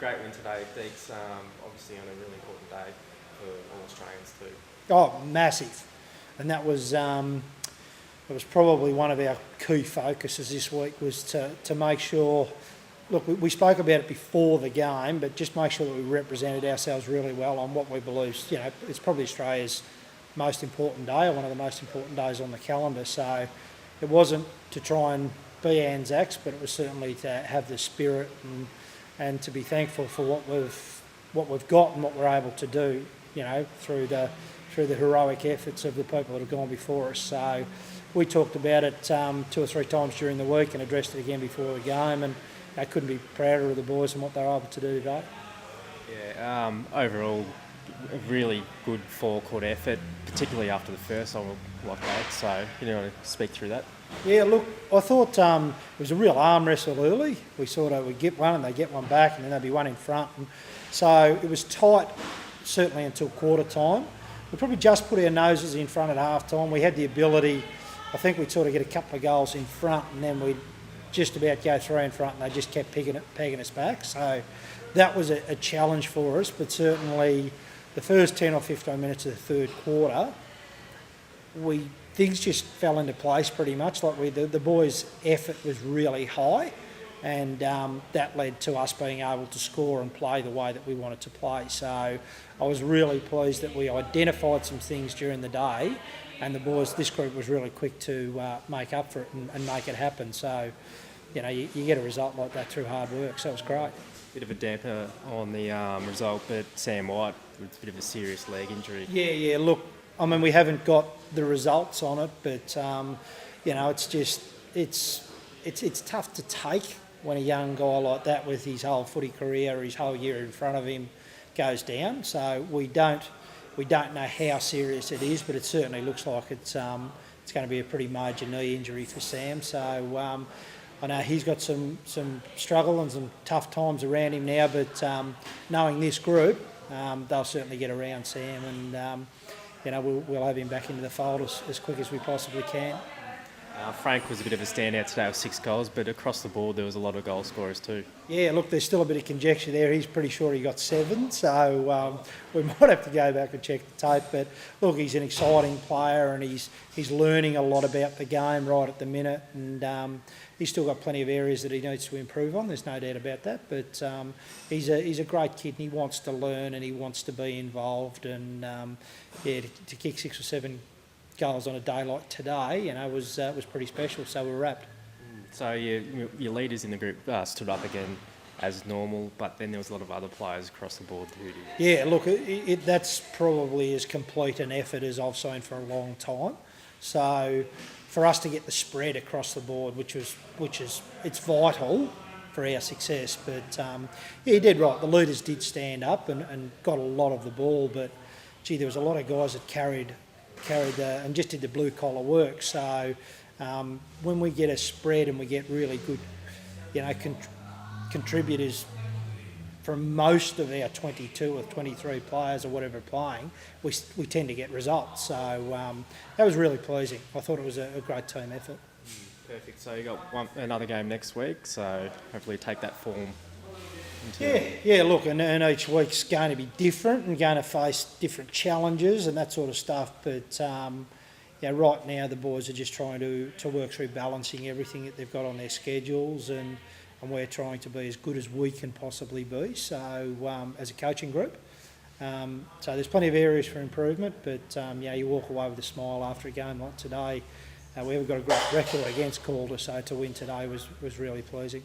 great win today, Deeks. Obviously on a really important day for all Australians too. Oh, massive. And that was probably one of our key focuses this week, was to make sure, look, we spoke about it before the game, but just make sure that we represented ourselves really well on what we believe, it's probably Australia's most important day, or one of the most important days on the calendar. So it wasn't to try and be ANZACs, but it was certainly to have the spirit and to be thankful for what we've got and what we're able to do, through the heroic efforts of the people that have gone before us. So we talked about it 2 or 3 times during the week and addressed it again before the game, and I couldn't be prouder of the boys and what they were able to do today. Yeah, overall, a really good four-court effort, particularly after the first. I will like that. So, you want to speak through that? Yeah, look, I thought it was a real arm wrestle early. We'd get one and they'd get one back, and then there'd be one in front. And so it was tight, certainly until quarter time. We probably just put our noses in front at half time. We had the ability, I think we'd sort of get a couple of goals in front, and then we'd just about go through in front, and they just kept pegging us back. So that was a challenge for us, but certainly the first 10 or 15 minutes of the third quarter, things just fell into place pretty much. The boys' effort was really high, and that led to us being able to score and play the way that we wanted to play. So I was really pleased that we identified some things during the day, and the boys, this group, was really quick to make up for it and make it happen. So, you get a result like that through hard work, so it was great. Bit of a damper on the result, but Sam White with a bit of a serious leg injury. Yeah, look, I mean, we haven't got the results on it, but, it's tough to take when a young guy like that, with his whole footy career, his whole year in front of him, goes down. So we don't know how serious it is, but it certainly looks like it's going to be a pretty major knee injury for Sam. So I know he's got some struggle and some tough times around him now, but knowing this group, they'll certainly get around Sam, and we'll have him back into the fold as quick as we possibly can. Frank was a bit of a standout today with 6 goals, but across the board there was a lot of goal scorers too. Yeah, look, there's still a bit of conjecture there. He's pretty sure he got 7, so we might have to go back and check the tape. But look, he's an exciting player, and he's learning a lot about the game right at the minute, and he's still got plenty of areas that he needs to improve on. There's no doubt about that. But he's a great kid, and he wants to learn and he wants to be involved. And to kick 6 or 7 goals on a day like today, was pretty special. So we're wrapped. So your leaders in the group stood up again as normal, but then there was a lot of other players across the board who did. Yeah, look, that's probably as complete an effort as I've seen for a long time. So for us to get the spread across the board, which is it's vital for our success. But he did right. The leaders did stand up and got a lot of the ball, but gee, there was a lot of guys that carried and just did the blue collar work. So when we get a spread and we get really good, contributors from most of our 22 or 23 players or whatever playing, we tend to get results. So that was really pleasing. I thought it was a great team effort. Perfect. So you got another game next week. So hopefully take that form. Yeah. Look, and each week's going to be different and going to face different challenges and that sort of stuff. But right now the boys are just trying to work through balancing everything that they've got on their schedules, and we're trying to be as good as we can possibly be. So as a coaching group, so there's plenty of areas for improvement. But you walk away with a smile after a game like today. We haven't got a great record against Calder, so to win today was really pleasing.